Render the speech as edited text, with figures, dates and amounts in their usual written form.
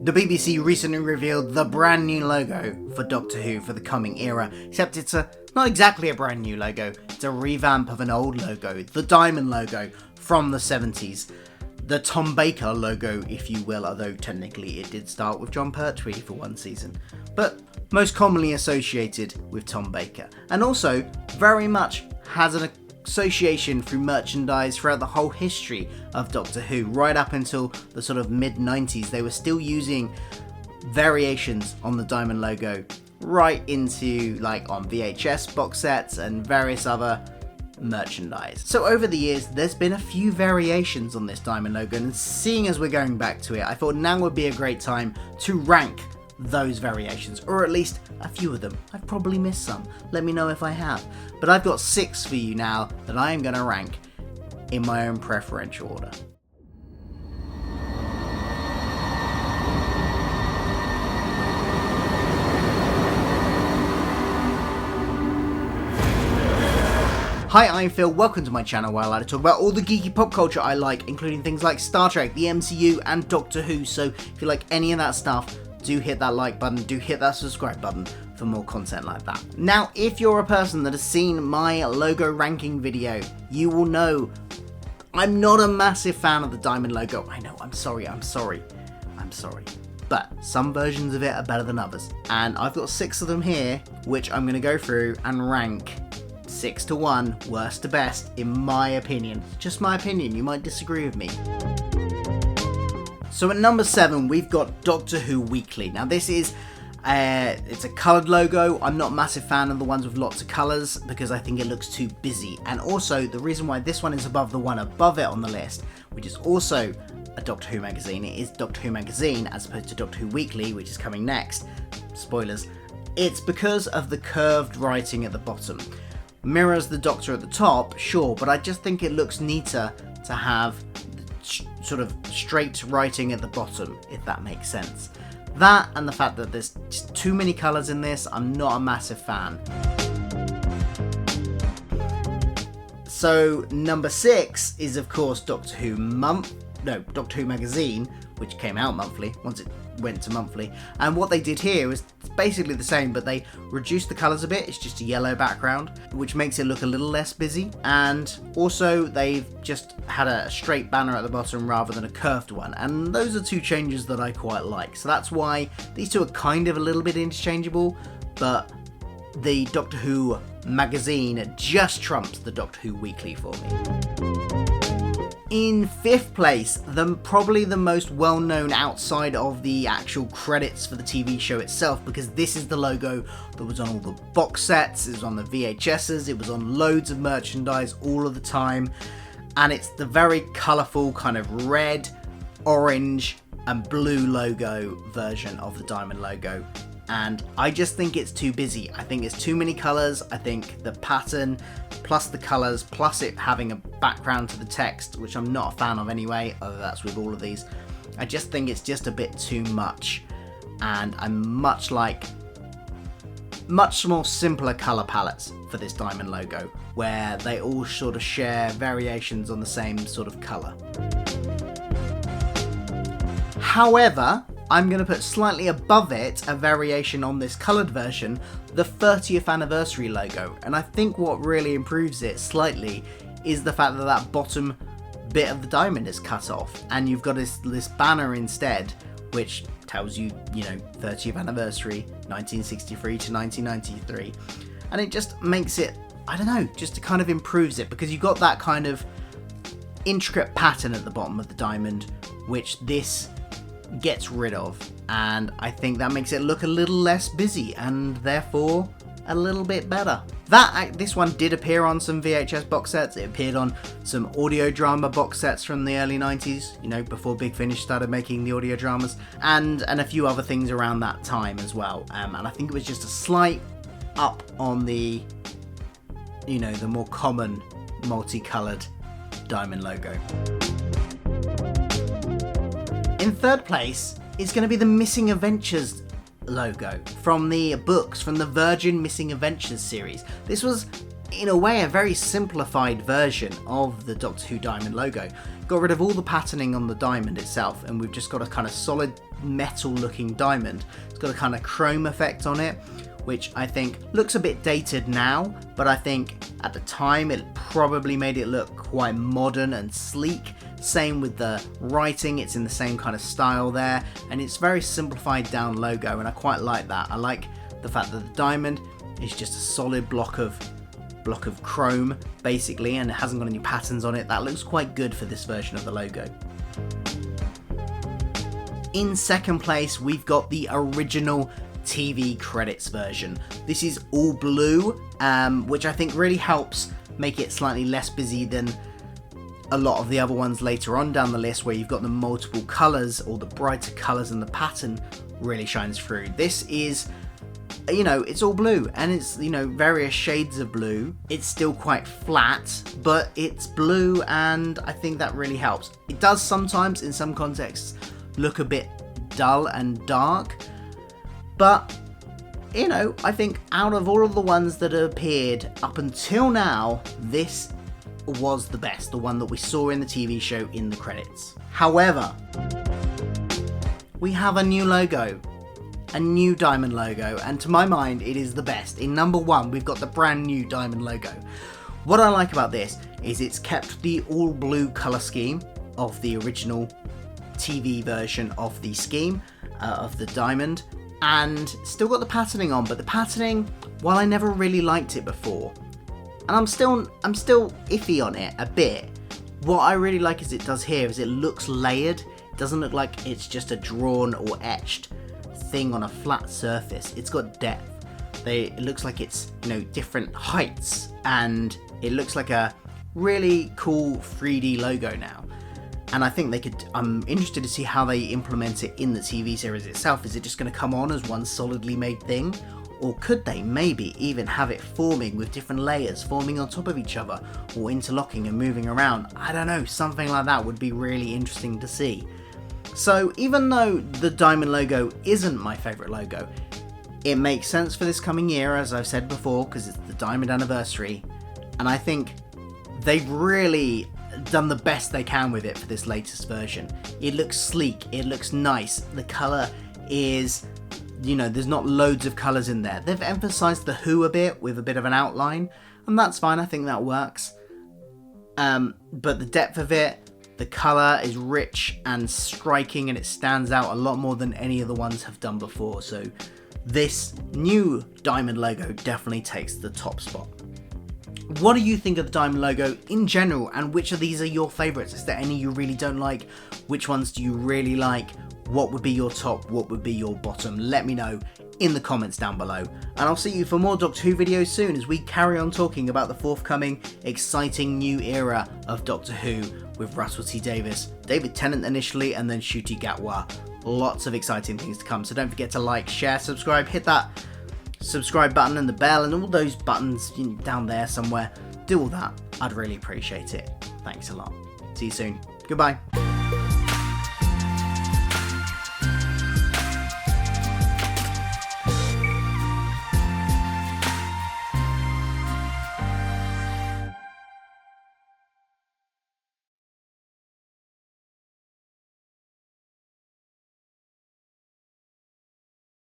The BBC recently revealed the brand new logo for Doctor Who for the coming era, except it's not exactly a brand new logo, it's a revamp of an old logo, the Diamond logo from the 70s. The Tom Baker logo, if you will, although technically it did start with John Pertwee for one season, but most commonly associated with Tom Baker, and also very much has an association through merchandise throughout the whole history of Doctor Who, right up until the sort of mid-90s. They were still using variations on the Diamond logo right into like on VHS box sets and various other merchandise. So over the years there's been a few variations on this Diamond logo, and seeing as we're going back to it, I thought now would be a great time to rank those variations, or at least a few of them. I've probably missed some, let me know if I have, but I've got 6 for you now that I am going to rank in my own preferential order. Hi, I'm Phil, welcome to my channel where I like to talk about all the geeky pop culture I like, including things like Star Trek, the MCU and Doctor Who, so if you like any of that stuff, do hit that like button, do hit that subscribe button for more content like that. Now, if you're a person that has seen my logo ranking video, you will know I'm not a massive fan of the Diamond logo. I know, I'm sorry. But some versions of it are better than others. And I've got 6 of them here, which I'm going to go through and rank 6 to 1, worst to best, in my opinion. Just my opinion, you might disagree with me. So at number 7, we've got Doctor Who Weekly. Now this is, it's a coloured logo. I'm not a massive fan of the ones with lots of colours because I think it looks too busy. And also, the reason why this one is above the one above it on the list, which is also a Doctor Who magazine, it is Doctor Who magazine as opposed to Doctor Who Weekly, which is coming next. Spoilers. It's because of the curved writing at the bottom. Mirrors the Doctor at the top, sure, but I just think it looks neater to have sort of straight writing at the bottom, if that makes sense. That and the fact that there's just too many colours in this, I'm not a massive fan. So number 6 is of course Doctor Who magazine, which came out monthly once it went to monthly, and what they did here was basically the same, but they reduced the colours a bit. It's just a yellow background, which makes it look a little less busy, and also they've just had a straight banner at the bottom rather than a curved one, and those are 2 changes that I quite like. So that's why these 2 are kind of a little bit interchangeable, but the Doctor Who magazine just trumps the Doctor Who Weekly for me. In 5th place, probably the most well-known outside of the actual credits for the TV show itself, because this is the logo that was on all the box sets, it was on the VHSs, it was on loads of merchandise all of the time, and it's the very colourful kind of red, orange and blue logo version of the Diamond logo. And I just think it's too busy. I think it's too many colours. I think the pattern plus the colours plus it having a background to the text, which I'm not a fan of anyway, although that's with all of these, I just think it's just a bit too much, and I'm much more simpler colour palettes for this Diamond logo, where they all sort of share variations on the same sort of colour. However, I'm going to put slightly above it a variation on this coloured version, the 30th anniversary logo, and I think what really improves it slightly is the fact that that bottom bit of the diamond is cut off, and you've got this banner instead, which tells you, 30th anniversary, 1963 to 1993, and it just makes it, I don't know, just kind of improves it, because you've got that kind of intricate pattern at the bottom of the diamond, which this gets rid of, and I think that makes it look a little less busy and therefore a little bit better. This one did appear on some VHS box sets. It appeared on some audio drama box sets from the early 90s, before Big Finish started making the audio dramas, and a few other things around that time as well, and I think it was just a slight up on the the more common multicoloured Diamond logo. In 3rd place is going to be the Missing Adventures logo from the books, from the Virgin Missing Adventures series. This was, in a way, a very simplified version of the Doctor Who Diamond logo. Got rid of all the patterning on the diamond itself, and we've just got a kind of solid metal looking diamond. It's got a kind of chrome effect on it, which I think looks a bit dated now, but I think at the time it probably made it look quite modern and sleek. Same with the writing, it's in the same kind of style there, and it's very simplified down logo, and I quite like that. I like the fact that the diamond is just a solid block of chrome basically, and it hasn't got any patterns on it. That looks quite good for this version of the logo. In second place, we've got the original TV credits version. This is all blue, which I think really helps make it slightly less busy than a lot of the other ones later on down the list, where you've got the multiple colours or the brighter colours and the pattern really shines through. This is, you know, it's all blue, and it's, you know, various shades of blue. It's still quite flat, but it's blue, and I think that really helps. It does sometimes, in some contexts, look a bit dull and dark, but, you know, I think out of all of the ones that have appeared up until now, this was the best, the one that we saw in the TV show in the credits. However, we have a new logo, a new diamond logo, and to my mind it is the best. In number one, we've got the brand new diamond logo. What I like about this is it's kept the all blue colour scheme of the original TV version of the scheme of the diamond, and still got the patterning on, but the patterning, while I never really liked it before, and I'm still iffy on it a bit, what I really like is it does here is it looks layered. It doesn't look like it's just a drawn or etched thing on a flat surface. It's got depth. It looks like it's, you know, different heights, and it looks like a really cool 3D logo now. And I think they could, I'm interested to see how they implement it in the TV series itself. Is it just going to come on as one solidly made thing? Or could they maybe even have it forming with different layers, forming on top of each other, or interlocking and moving around? I don't know, something like that would be really interesting to see. So even though the diamond logo isn't my favourite logo, it makes sense for this coming year, as I've said before, because it's the diamond anniversary, and I think they've really done the best they can with it for this latest version. It looks sleek, it looks nice, the colour is, you know, there's not loads of colours in there. They've emphasised the who a bit with a bit of an outline, and that's fine, I think that works. But the depth of it, the colour is rich and striking, and it stands out a lot more than any of the ones have done before. So this new diamond logo definitely takes the top spot. What do you think of the diamond logo in general, and which of these are your favourites? Is there any you really don't like? Which ones do you really like? What would be your top? What would be your bottom? Let me know in the comments down below. And I'll see you for more Doctor Who videos soon as we carry on talking about the forthcoming exciting new era of Doctor Who with Russell T Davies, David Tennant initially, and then Ncuti Gatwa. Lots of exciting things to come, so don't forget to like, share, subscribe, hit that subscribe button and the bell and all those buttons down there somewhere. Do all that, I'd really appreciate it. Thanks a lot. See you soon. Goodbye.